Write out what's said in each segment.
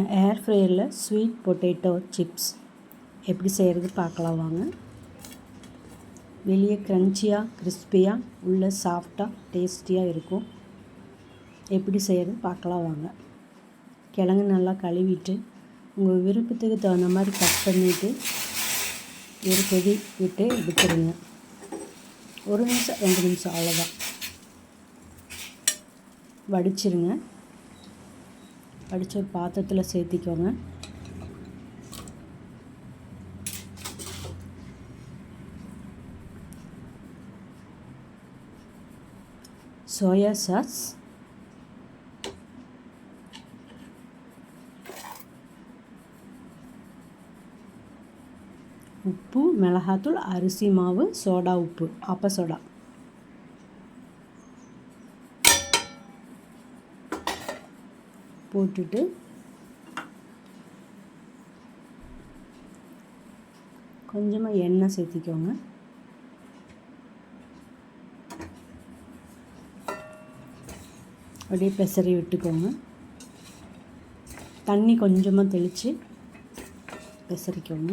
ஏர் ஃப்ரையரில் sweet potato chips எப்படி செய்கிறது பார்க்கலாம் வாங்க. வெளியே க்ரன்ச்சியாக கிறிஸ்பியாக உள்ள சாஃப்டாக டேஸ்டியாக இருக்கும். எப்படி செய்கிறது பார்க்கலாம் வாங்க. கிழங்கு நல்லா கழுவிட்டு உங்கள் விருப்பத்துக்கு தகுந்த மாதிரி கட் பண்ணிவிட்டு ஒரு கொதி விட்டு எடுத்துருங்க. 1 நிமிஷம் 2 நிமிஷம் அவ்வளோதான். வடிச்சிருங்க. வடித்து ஒரு பாத்திரத்தில் சேர்த்திக்கோங்க. சோயா சாஸ், உப்பு, மிளகாத்தூள், அரிசி மாவு, சோடா உப்பு, அப்ப சோடா, போட்டுட்டு கொஞ்சமாக எண்ணெய் சேர்த்திக்கோங்க. அப்படியே பெசரி விட்டுக்கோங்க. தண்ணி கொஞ்சமாக தெளித்து பெசரிக்கோங்க.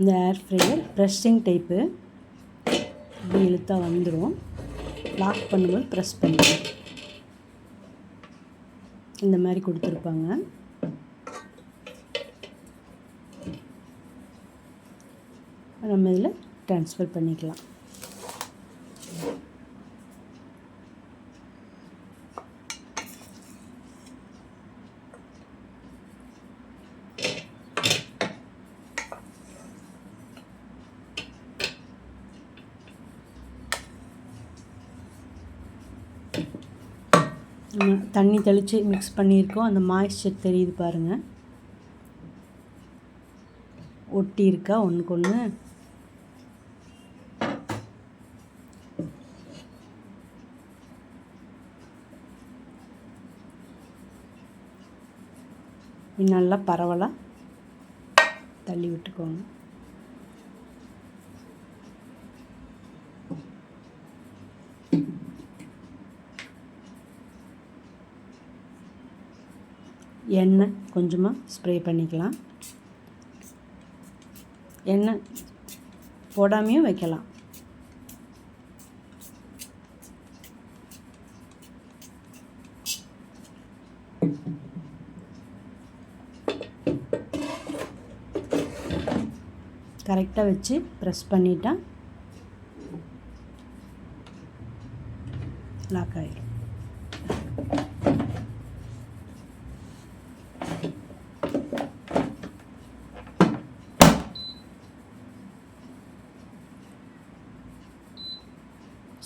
இந்த ஏர் ஃப்ரையர் ப்ரெஸ்ஸிங் டைப்பு. இப்படி இழுத்தா வந்துடும். லாக் பண்ணும்போது ப்ரெஸ் பண்ணுவோம். இந்த மாதிரி கொடுத்துருப்பாங்க. நம்ம இதில் ட்ரான்ஸ்ஃபர் பண்ணிக்கலாம். நம்ம தண்ணி தெளித்து மிக்ஸ் பண்ணியிருக்கோம். அந்த மாய்ஸ்சர் தெரியுது பாருங்கள். ஒட்டி இருக்கா ஒன்றுக்கு ஒன்று. நல்லா பரவலாக தள்ளி விட்டுக்கோங்க. எண்ணெய் கொஞ்சமாக ஸ்ப்ரே பண்ணிக்கலாம். எண்ணெய் போடாமையும் வைக்கலாம். கரெக்டாக வச்சு ப்ரெஸ் பண்ணிட்டா லாக் ஆகிடும்.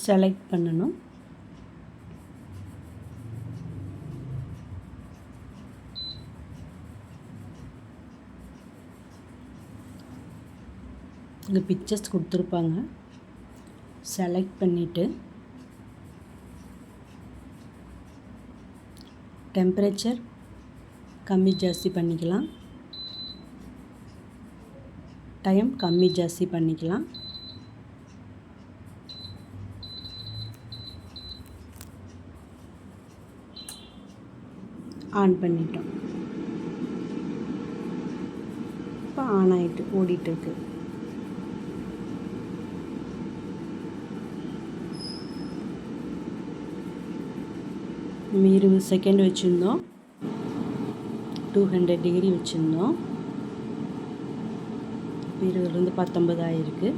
செலக்ட் பண்ணணும். இங்கே பிக்சர்ஸ் கொடுத்துருப்பாங்க. செலக்ட் பண்ணிவிட்டு டெம்பரேச்சர் கம்மி ஜாஸ்தி பண்ணிக்கலாம். டைம் கம்மி ஜாஸ்தி பண்ணிக்கலாம். ஆன் பண்ணிட்டோம். இப்போ ஆன் ஆகிட்டு ஓடிட்டுருக்கு. நம்ம 20 செகண்ட் வச்சுருந்தோம். 200 டிகிரி வச்சுருந்தோம். 20லேருந்து 19 ஆகிருக்கு.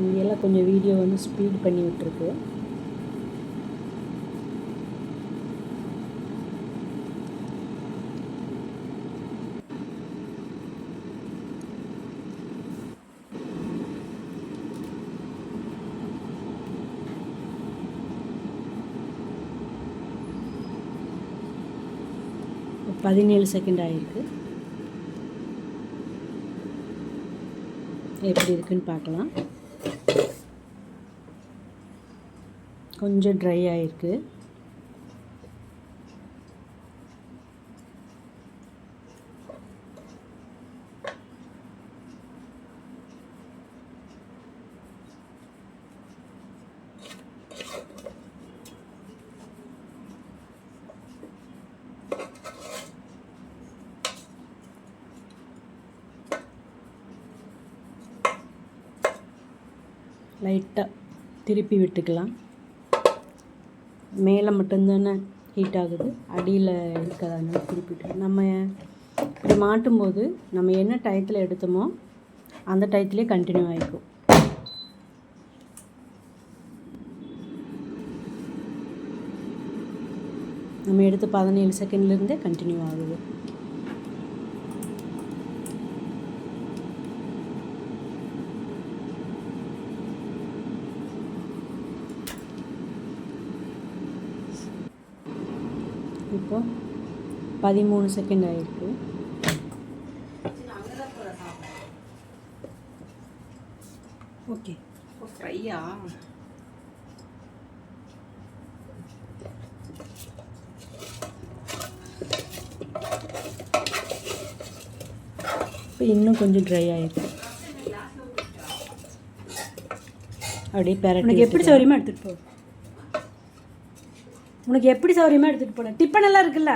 இங்கெல்லாம் கொஞ்சம் வீடியோ வந்து ஸ்பீட் பண்ணி விட்டுருக்கு. இப்போ 17 செகண்ட் ஆகிருக்கு. எப்படி இருக்குன்னு பார்க்கலாம். கொஞ்சம் ட்ரை ஆகிருக்கு. லைட்டாக திருப்பி விட்டுக்கலாம். மேலே மட்டும்தானே ஹீட் ஆகுது, அடியில் இருக்காதனால திருப்பிட்டு நம்ம இப்படி மாட்டும்போது நம்ம என்ன டயத்தில் எடுத்தோமோ அந்த டயத்துலேயே கண்டினியூ ஆகிக்கும். நம்ம எடுத்து 17 செகண்ட்லேருந்தே கண்டினியூ ஆகுது. இப்போ 13 செகண்ட் ஆகிருக்கு. ஓகே, ஃப்ரையா? இப்போ இன்னும் கொஞ்சம் ட்ரை ஆகிருக்கு. அப்படியே பெரட்டி எப்படி சௌரியமாக எடுத்துகிட்டு போ. உனக்கு எப்படி சௌரியமாக எடுத்துகிட்டு போன. டிப்பன் எல்லாம் இருக்குல்ல.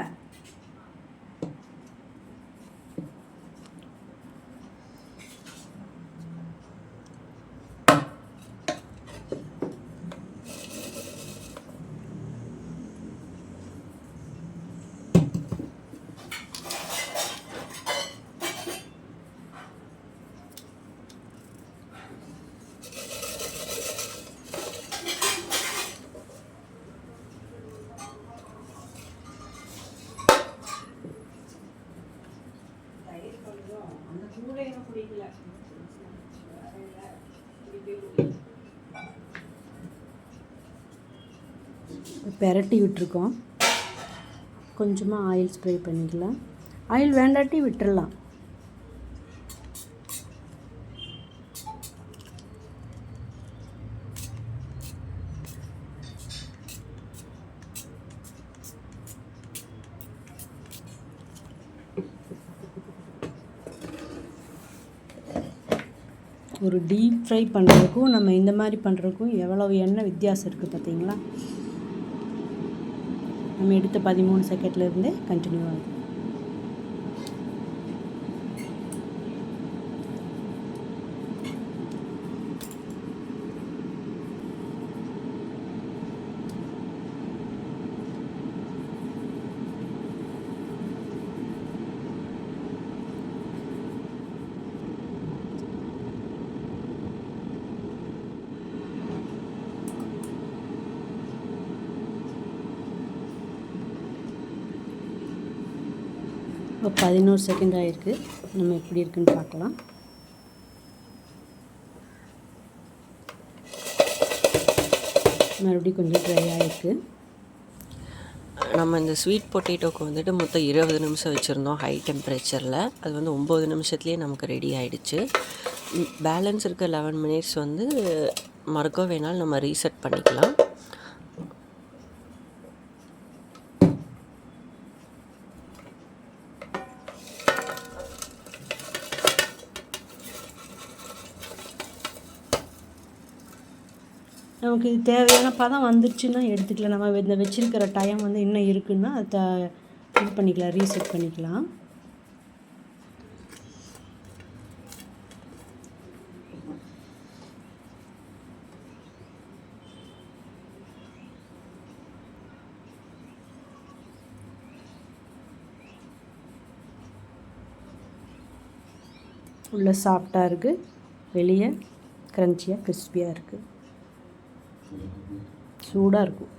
பெரட்டி விட்டுருக்கோம். கொஞ்சமாக ஆயில் ஸ்ப்ரே பண்ணிக்கலாம். ஆயில் வேண்டாட்டி விட்டுடலாம். ஒரு டீப் ஃப்ரை பண்ணுறதுக்கும் நம்ம இந்த மாதிரி பண்ணுறதுக்கும் எவ்வளோ எண்ணெய் வித்தியாசம் இருக்குது பார்த்தீங்களா. நம்ம எடுத்த 13 செகண்ட்லேருந்தே கண்டினியூ ஆகுது. இப்போ 11 செகண்ட் ஆகிருக்கு. நம்ம எப்படி இருக்குன்னு பார்க்கலாம். மறுபடியும் கொஞ்சம் ட்ரை ஆகிருக்கு. நம்ம இந்த ஸ்வீட் பொட்டேட்டோக்கு வந்துட்டு மொத்தம் 20 நிமிஷம் வச்சுருந்தோம் ஹை டெம்பரேச்சரில். அது வந்து 9 நிமிஷத்துலேயே நமக்கு ரெடி ஆகிடுச்சு. பேலன்ஸ் இருக்க 11 மினிட்ஸ் வந்து மறுக்க வேணாலும் நம்ம ரீசெட் பண்ணிக்கலாம். நமக்கு இது தேவையான பதம் வந்துருச்சுன்னா எடுத்துக்கலாம். நம்ம இந்த வச்சுருக்கிற டைம் வந்து இன்னும் இருக்குன்னா அதை இது பண்ணிக்கலாம், ரீசெட் பண்ணிக்கலாம். உள்ள சாஃப்டாக இருக்குது, வெளியே க்ரன்ச்சியாக கிறிஸ்பியாக இருக்குது, சூடாக இருக்கும்.